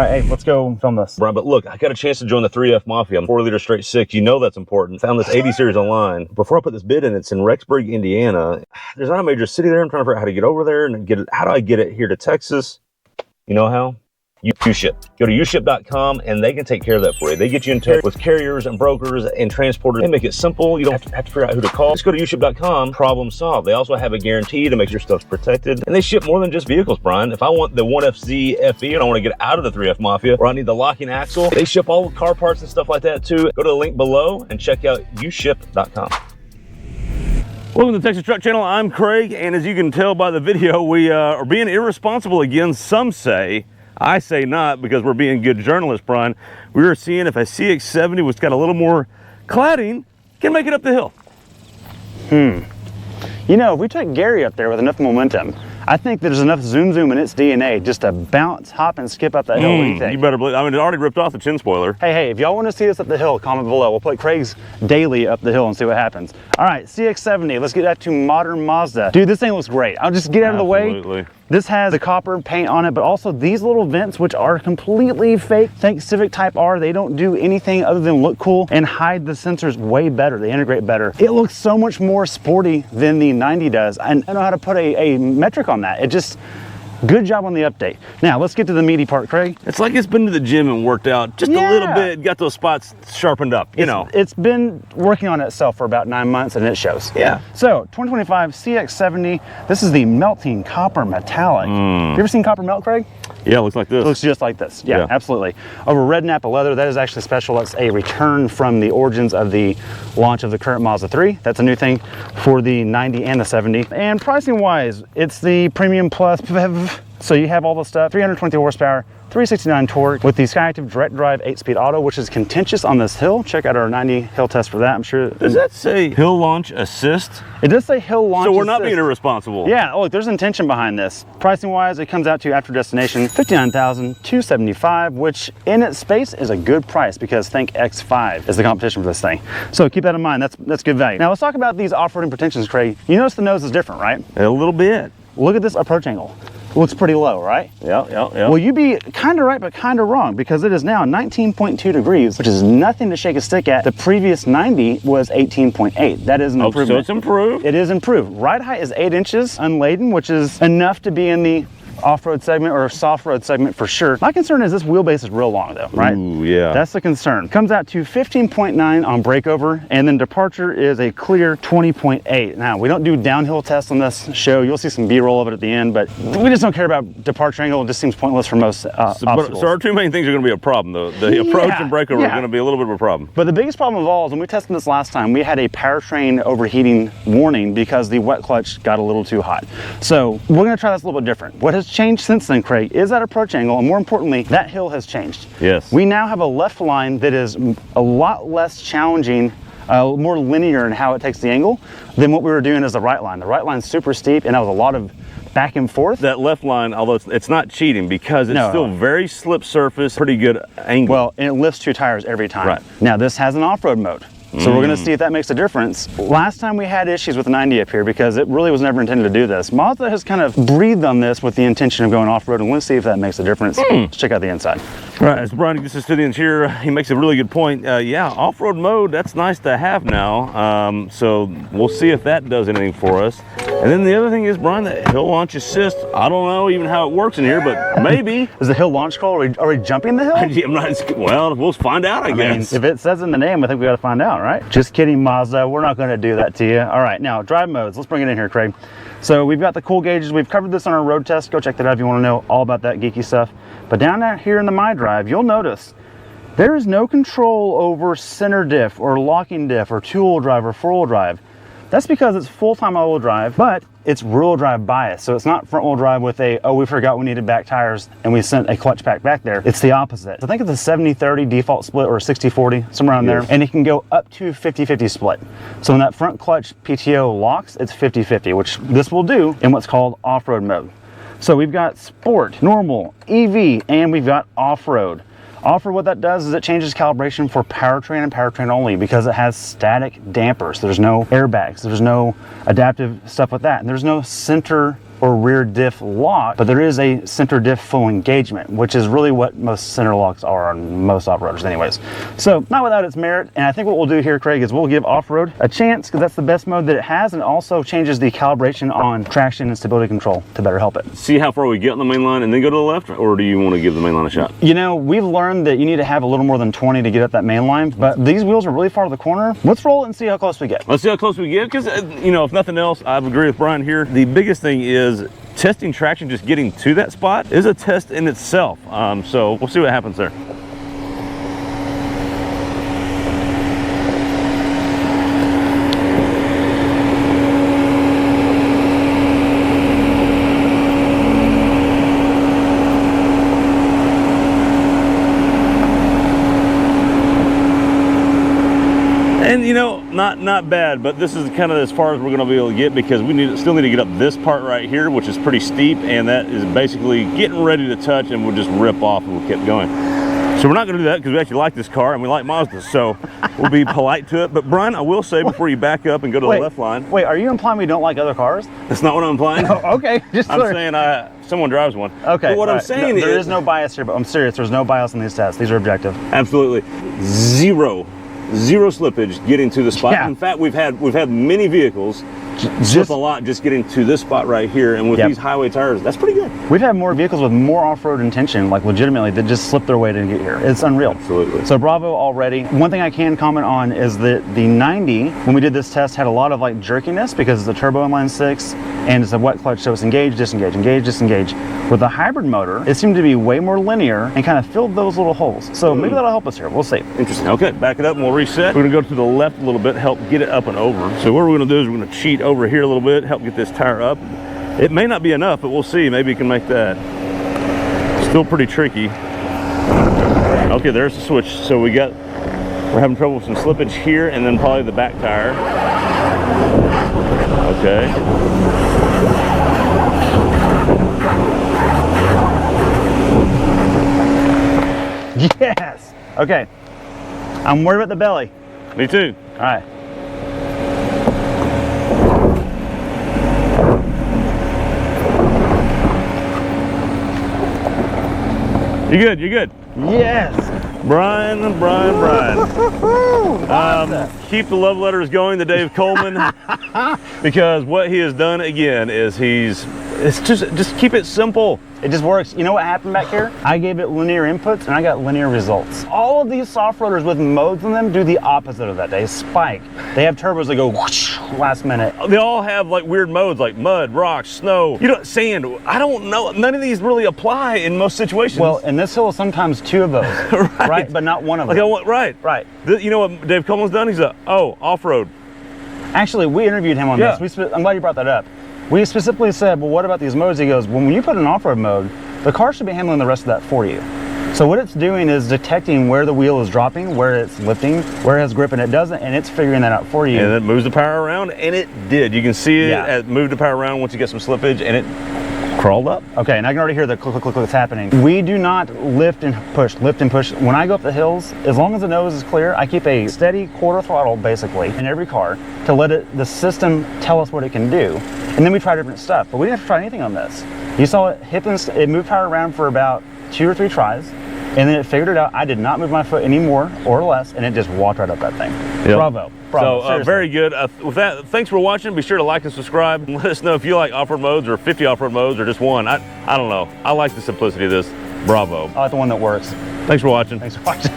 All right, hey, let's go film this. Brian, but look, I got a chance to join the 3F Mafia. I'm 4 liter straight six. You know that's important. Found this 80 series online. Before I put this bid in, it's in Rexburg, Indiana. There's not a major city there. I'm trying to figure out how to get over there and get it. How do I get it here to Texas? You know how? uShip. Go to uShip.com and they can take care of that for you. They get you in touch with carriers and brokers and transporters. They make it simple. You don't have to figure out who to call. Just go to uShip.com, problem solved. They also have a guarantee to make sure stuff's protected. And they ship more than just vehicles, Brian. If I want the 1FZ FE and I want to get out of the 3F Mafia, or I need the locking axle, they ship all the car parts and stuff like that too. Go to the link below and check out uShip.com. Welcome to the Texas Truck Channel. I'm Craig, and as you can tell by the video, we are being irresponsible again, some say. I say not, because we're being good journalists, Brian. We were seeing if a CX-70 was got a little more cladding, can make it up the hill. You know, if we took Gary up there with enough momentum, I think there's enough zoom in its DNA just to bounce, hop, and skip up that hill. What do you think? You better believe. I mean, it already ripped off the chin spoiler. Hey, if y'all want to see us up the hill, comment below. We'll put Craig's daily up the hill and see what happens. All right, CX-70. Let's get back to modern Mazda. Dude, this thing looks great. I'll just get out of the way. This has the copper paint on it, but also these little vents, which are completely fake. Think Civic Type R. They don't do anything other than look cool and hide the sensors way better. They integrate better. It looks so much more sporty than the 90 does. I don't know how to put a metric on that. It just, good job on the update. Now, let's get to the meaty part, Craig. It's like it's been to the gym and worked out just a little bit, got those spots sharpened up, you know. It's been working on itself for about 9 months and it shows. Yeah. So, 2025 CX-70, this is the melting copper metallic. You ever seen copper melt, Craig? Yeah, it looks like this. It looks just like this. Yeah, absolutely. Over red Napa leather, that is actually special. That's a return from the origins of the launch of the current Mazda 3. That's a new thing for the 90 and the 70. And pricing wise, it's the premium plus PHEV. So you have all the stuff, 320 horsepower, 369 torque with the Skyactiv direct drive 8-speed auto, which is contentious on this hill. Check out our 90 hill test for that. I'm sure. Does that say hill launch assist? It does say hill launch assist. So we're not being irresponsible. Yeah, look, there's intention behind this. Pricing wise, it comes out to after destination $59,275, which in its space is a good price because think X5 is the competition for this thing. So keep that in mind. That's good value. Now let's talk about these off-roading pretensions, Craig. You notice the nose is different, right? A little bit. Look at this approach angle. Looks pretty low, right? Yeah. Well, you'd be kind of right, but kind of wrong, because it is now 19.2 degrees, which is nothing to shake a stick at. The previous 90 was 18.8. That is an improvement. So it's improved. It is improved. Ride height is 8 inches unladen, which is enough to be in the off-road segment or soft road segment for sure. My concern is this wheelbase is real long though, right? Ooh, yeah. That's the concern. Comes out to 15.9 on breakover, and then departure is a clear 20.8. Now, we don't do downhill tests on this show. You'll see some B-roll of it at the end, but we just don't care about departure angle. It just seems pointless for most obstacles. So our two main things are going to be a problem though. The approach and breakover are going to be a little bit of a problem. But the biggest problem of all is when we tested this last time, we had a powertrain overheating warning because the wet clutch got a little too hot. So we're going to try this a little bit different. What has changed since then, Craig, is that approach angle, and more importantly, that hill has changed. Yes. We now have a left line that is a lot less challenging, more linear in how it takes the angle than what we were doing as the right line. The right line's super steep, and that was a lot of back and forth. That left line, although it's not cheating because it's still very slip surface, pretty good angle. Well, and it lifts 2 tires every time. Right. Now, this has an off-road mode. So we're gonna see if that makes a difference. Last time we had issues with the 90 up here because it really was never intended to do this. Mazda has kind of breathed on this with the intention of going off-road, and let's see if that makes a difference. Let's check out the inside. Right, as Brian gets to sit in here, he makes a really good point. Yeah, off-road mode, that's nice to have now. So we'll see if that does anything for us. And then the other thing is, Brian, the hill launch assist. I don't know even how it works in here, but maybe. Is the hill launch call? Are we jumping the hill? I'm not, well, we'll find out, I guess. Mean, if it says in the name, I think we got to find out, right? Just kidding, Mazda. We're not going to do that to you. All right, now drive modes. Let's bring it in here, Craig. So we've got the cool gauges. We've covered this on our road test. Go check that out if you want to know all about that geeky stuff. But down here in the My Drive, you'll notice there is no control over center diff or locking diff or two-wheel drive or four-wheel drive. That's because it's full-time all-wheel drive, but it's rear-wheel drive bias. So it's not front-wheel drive with a, oh, we forgot we needed back tires and we sent a clutch pack back there. It's the opposite. So I think it's a 70-30 default split or a 60-40, somewhere around there. And it can go up to 50-50 split. So when that front clutch PTO locks, it's 50-50, which this will do in what's called off-road mode. So we've got sport, normal, EV, and we've got off-road. Off-road, what that does is it changes calibration for powertrain and powertrain only because it has static dampers. There's no airbags, there's no adaptive stuff with that, and there's no center or rear diff lock, but there is a center diff full engagement, which is really what most center locks are on most off-roaders anyways. So not without its merit, and I think what we'll do here, Craig, is we'll give off-road a chance because that's the best mode that it has, and it also changes the calibration on traction and stability control to better help it. See how far we get on the main line and then go to the left, or do you want to give the main line a shot? You know, we've learned that you need to have a little more than 20 to get up that main line, but these wheels are really far to the corner. Let's roll it and see how close we get. Let's see how close we get, because, you know, if nothing else, I agree with Brian here. The biggest thing is testing traction, just getting to that spot is a test in itself. So we'll see what happens there. And you know, not bad, but this is kind of as far as we're going to be able to get, because we still need to get up this part right here, which is pretty steep, and that is basically getting ready to touch, and we'll just rip off and we'll keep going. So we're not going to do that because we actually like this car and we like Mazda, so we'll be polite to it. But Brian, I will say before you back up and go to the left line. Wait, are you implying we don't like other cars? That's not what I'm implying. Oh, okay, just I'm saying someone drives one. Okay. But what I'm saying is there is no bias here, but I'm serious. There's no bias in these tests. These are objective. Absolutely, zero slippage getting to the spot. Yeah. In fact, we've had many vehicles slip a lot just getting to this spot right here, and with these highway tires, that's pretty good. We've had more vehicles with more off-road intention, like legitimately, that just slip their way to get here. It's unreal. Absolutely. So bravo already. One thing I can comment on is that the 90, when we did this test, had a lot of like jerkiness because it's a turbo inline 6 and it's a wet clutch, so it's engage, disengage, engage, disengage. With the hybrid motor, it seemed to be way more linear and kind of filled those little holes. So maybe that'll help us here. We'll see. Interesting. Okay, back it up and we'll reset. We're gonna go to the left a little bit, help get it up and over. So what we're gonna do is we're gonna cheat over here a little bit, help get this tire up. It may not be enough, but we'll see. Maybe you can make that. Still pretty tricky. Okay, there's the switch. So we're having trouble with some slippage here, and then probably the back tire. Okay. Yes. Okay. I'm worried about the belly. Me too. All right. You good? You good? Yes. Brian. Keep the love letters going to Dave Coleman, because what he has done again is just keep it simple. It just works. You know what happened back here? I gave it linear inputs and I got linear results. All of these soft-roaders with modes in them do the opposite of that. They spike. They have turbos that go whoosh last minute. They all have like weird modes, like mud, rocks, snow, sand. I don't know. None of these really apply in most situations. Well, in this hill, sometimes two of those, right? But not one of them. Right. You know what Dave Coleman's done? He's off-road. Actually, we interviewed him on this. I'm glad you brought that up. We specifically said, well, what about these modes? He goes, well, when you put an off-road mode, the car should be handling the rest of that for you. So what it's doing is detecting where the wheel is dropping, where it's lifting, where it has grip and it doesn't, and it's figuring that out for you. And it moves the power around, and it did. You can see it move the power around once you get some slippage, and it crawled up. Okay, and I can already hear the click, click, click that's happening. We do not lift and push. When I go up the hills, as long as the nose is clear, I keep a steady quarter throttle, basically, in every car to let the system tell us what it can do. And then we try different stuff, but we didn't have to try anything on this. You saw it moved power around for about 2 or 3 tries, and then it figured it out. I did not move my foot any more or less, and it just walked right up that thing. Yep. Bravo. So very good. With that, thanks for watching. Be sure to like and subscribe. Let us know if you like off-road modes or 50 off-road modes or just one. I don't know. I like the simplicity of this. Bravo. I like the one that works. Thanks for watching. Thanks for watching.